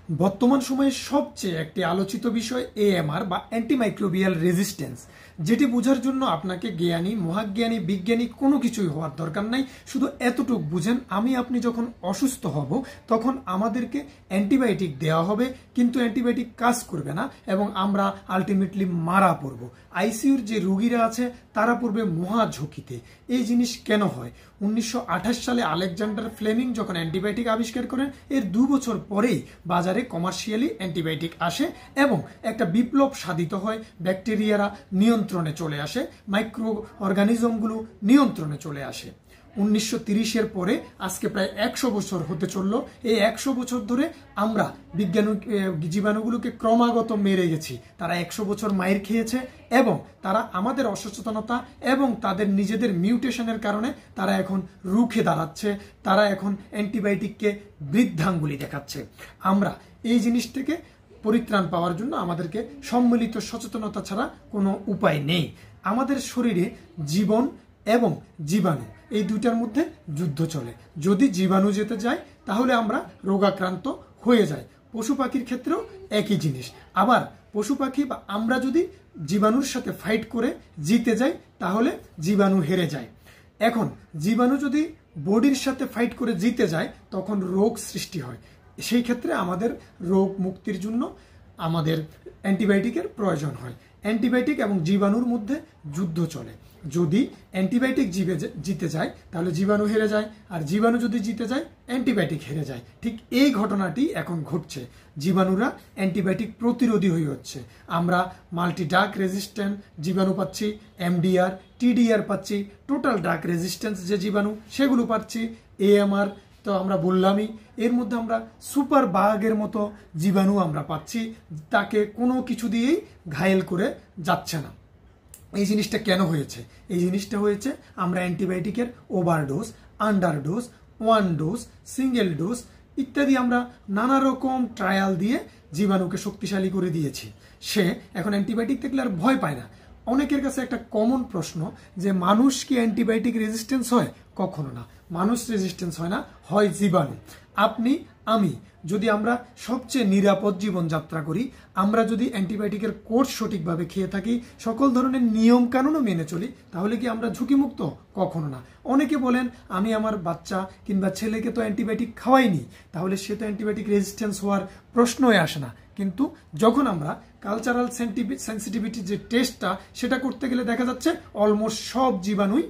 বর্তমান সময়ে সবচেয়ে একটি আলোচিত বিষয় এএমআর বা অ্যান্টিমাইক্রোবিয়াল রেজিস্ট্যান্স, যেটি বোঝার জন্য আপনাকে জ্ঞানী, মহাজ্ঞানী, বিজ্ঞানী কোনো কিছুই হওয়ার দরকার নাই। শুধু এতটুকু বুঝেন, আপনি যখন অসুস্থ হব তখন আমাদেরকে অ্যান্টিবায়োটিক দেওয়া হবে, কিন্তু অ্যান্টিবায়োটিক কাজ করবে না এবং আমরা আলটিমেটলি মারা পড়ব। আইসিইউর যে রোগীরা আছে তারা পড়বে মহা ঝুঁকিতে। এই জিনিস কেন হয়? 1928 সালে আলেকজান্ডার ফ্লেমিং যখন অ্যান্টিবায়োটিক আবিষ্কার করেন, এর 2 বছর পরেই বাজারে কমার্শিয়ালি অ্যান্টিবায়োটিক আসে এবং একটা বিপ্লব সাধিত হয়। ব্যাকটেরিয়ারা নিয়ন্ত্রণে চলে আসে, মাইক্রো অর্গানিজমগুলো নিয়ন্ত্রণে চলে আসে। 1930-এর পরে আজকে প্রায় 100 বছর হতে চললো। এই 100 বছর ধরে আমরা জীবাণুগুলোকে ক্রমাগত মেরে গেছি। তারা 100 বছর মাইর খেয়েছে এবং তারা আমাদের অসচেতনতা এবং তাদের নিজেদের মিউটেশনের কারণে তারা এখন রুখে দাঁড়াচ্ছে। তারা এখন অ্যান্টিবায়োটিককে বৃদ্ধাঙ্গুলি দেখাচ্ছে। আমরা এই জিনিস থেকে পরিত্রাণ পাওয়ার জন্য আমাদেরকে সম্মিলিত সচেতনতা ছাড়া কোনো উপায় নেই। আমাদের শরীরে জীবন এবং জীবাণু এই দুইটার মধ্যে যুদ্ধ চলে। যদি জীবাণু যেতে যায় তাহলে আমরা রোগাক্রান্ত হয়ে যাই। পশু পাখির ক্ষেত্রেও একই জিনিস। আবার পশু পাখি বা আমরা যদি জীবাণুর সাথে ফাইট করে জিতে যাই তাহলে জীবাণু হেরে যায়। এখন জীবাণু যদি বডির সাথে ফাইট করে জিতে যায় তখন রোগ সৃষ্টি হয়। সেই ক্ষেত্রে আমাদের রোগ মুক্তির জন্য আমাদের অ্যান্টিবায়োটিকের প্রয়োজন হয়। অ্যান্টিবায়োটিক এবং জীবাণুর মধ্যে যুদ্ধ চলে। যদি অ্যান্টিবায়োটিক জিতে যায় তাহলে জীবাণু হেরে যায়, আর জীবাণু যদি জিতে যায় অ্যান্টিবায়োটিক হেরে যায়। ঠিক এই ঘটনাটি এখন ঘটছে। জীবাণুরা অ্যান্টিবায়োটিক প্রতিরোধী হয়ে হচ্ছে। আমরা মাল্টি ড্রাগ রেজিস্ট্যান্ট জীবাণু পাচ্ছি, এমডিআর, টিডিআর পাচ্ছি, টোটাল ড্রাগ রেজিস্ট্যান্স যে জীবাণু সেগুলো পাচ্ছি। এএমআর তো আমরা বললামই, এর মধ্যে আমরা সুপার বাগের মতো জীবাণু আমরা পাচ্ছি, তাকে কোনো কিছু দিয়েই ঘায়েল করে যাচ্ছে না। এই জিনিসটা কেন হয়েছে? এই জিনিসটা হয়েছে আমরা অ্যান্টিবায়োটিকের overdose, underdose, one dose, single dose ইত্যাদি আমরা নানা রকম ট্রায়াল দিয়ে জীবাণুকে শক্তিশালী করে দিয়েছি। সে এখন অ্যান্টিবায়োটিক দেখলে আর ভয় পায় না। অনেকের কাছে একটা কমন প্রশ্ন যে মানুষ কি অ্যান্টিবায়োটিক রেজিস্ট্যান্স হয়? কখনো না, মানুষ রেজিস্ট্যান্স হয় না, হয় জীবাণু। আপনি, আমি যদি আমরা সবচেয়ে নিরাপদ জীবনযাত্রা করি, আমরা যদি অ্যান্টিবায়োটিকের কোর্স সঠিকভাবে খেয়ে থাকি, সকল ধরনের নিয়ম কানুনও মেনে চলি, তাহলে কি আমরা ঝুঁকিমুক্ত? কখনো না। অনেকে বলেন আমি আমার বাচ্চা কিংবা ছেলেকে তো অ্যান্টিবায়োটিক খাওয়াইনি, তাহলে সে তো অ্যান্টিবায়োটিক রেজিস্ট্যান্স হওয়ার প্রশ্নই আসে না। কিন্তু যখন আমরা কালচারাল সেন্সিটিভিটি যে টেস্টটা সেটা করতে গেলে দেখা যাচ্ছে অলমোস্ট সব জীবাণুই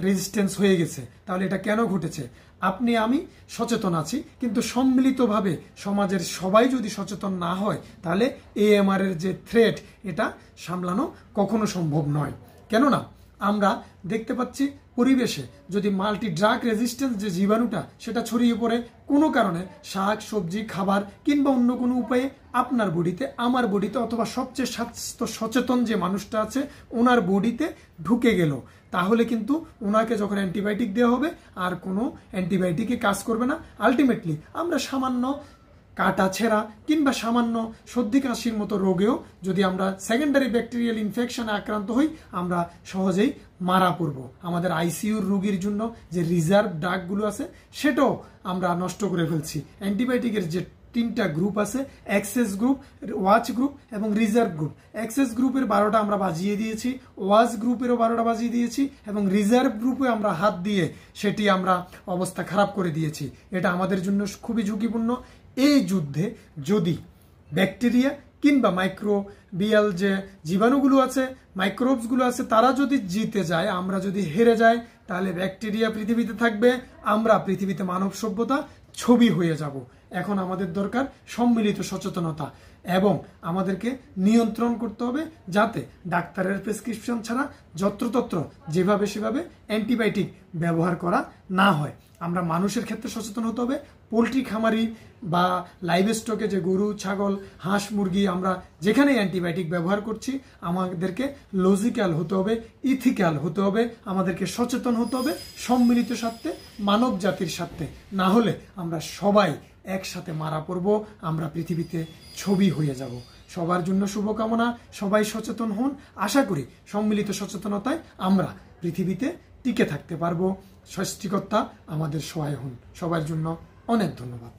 রেজিস্ট্যান্স হয়ে গেছে। তাহলে এটা কেন ঘটেছে? আপনি আমি সচেতন আছি, কিন্তু সম্মিলিতভাবে সমাজের সবাই যদি সচেতন না হয় তাহলে এএমআর এর যে থ্রেট এটা সামলানো কখনো সম্ভব নয়। কেননা আমরা দেখতে পাচ্ছি পরিবেশে যদি মাল্টি ড্রাগ রেজিস্ট্যান্স যে জীবাণুটা সেটা ছড়িয়ে পড়ে কোনো কারণে শাক সবজি খাবার কিংবা অন্য কোনো উপায়ে আপনার বডিতে, আমার বডিতে, অথবা সবচেয়ে স্বাস্থ্য সচেতন যে মানুষটা আছে ওনার বডিতে ঢুকে গেল, তাহলে কিন্তু ওনাকে যখন অ্যান্টিবায়োটিক দেওয়া হবে আর কোনো অ্যান্টিবায়োটিকে কাজ করবে না। আলটিমেটলি আমরা সামান্য কাটা ছেঁড়া কিংবা সামান্য সর্দি কাশির মতো রোগেও যদি আমরা সেকেন্ডারি ব্যাকটেরিয়াল ইনফেকশনে আক্রান্ত হই আমরা সহজেই মারা পড়ব। আমাদের আইসিইউর রোগীর জন্য যে রিজার্ভ ড্রাগগুলো আছে সেটাও আমরা নষ্ট করে ফেলছি। অ্যান্টিবায়োটিকের যে 3টা গ্রুপ আছে, অ্যাক্সেস গ্রুপ, ওয়াচ গ্রুপ এবং রিজার্ভ গ্রুপ। অ্যাক্সেস গ্রুপের 12টা আমরা বাজিয়ে দিয়েছি, ওয়াচ গ্রুপেরও 12টা বাজিয়ে দিয়েছি এবং রিজার্ভ গ্রুপে আমরা হাত দিয়ে সেটি আমরা অবস্থা খারাপ করে দিয়েছি। এটা আমাদের জন্য খুবই ঝুঁকিপূর্ণ। এই যুদ্ধে যদি ব্যাকটেরিয়া কিংবা মাইক্রোবিয়াল যে জীবাণুগুলো আছে, মাইক্রোবসগুলো আছে, তারা যদি জিতে যায়, আমরা যদি হেরে যাই, তাহলে ব্যাকটেরিয়া পৃথিবীতে থাকবে, আমরা পৃথিবীতে মানব সভ্যতা ছবি হয়ে যাব। এখন আমাদের দরকার সম্মিলিত সচেতনতা এবং আমাদেরকে নিয়ন্ত্রণ করতে হবে যাতে ডাক্তারের প্রেসক্রিপশন ছাড়া যত্রতত্র যেভাবে সেভাবে অ্যান্টিবায়োটিক ব্যবহার করা না হয়। আমরা মানুষের ক্ষেত্রে সচেতন হতে হবে। পোলট্রি খামারি বা লাইভ স্টকে যে গরু, ছাগল, হাঁস, মুরগি আমরা যেখানে অ্যান্টিবায়োটিক ব্যবহার করছি আমাদেরকে লজিক্যাল হতে হবে, ইথিক্যাল হতে হবে, আমাদেরকে সচেতন হতে হবে সম্মিলিত স্বার্থে, মানব জাতির স্বার্থে। না হলে আমরা সবাই একসাথে মারা পড়ব, আমরা পৃথিবীতে ছবি হয়ে যাব। সবার জন্য শুভকামনা, সবাই সচেতন হন। আশা করি সম্মিলিত সচেতনতায় আমরা পৃথিবীতে টিকে থাকতে পারবো। সৃষ্টিকর্তা আমাদের সহায় হন। সবার জন্য অনেক ধন্যবাদ।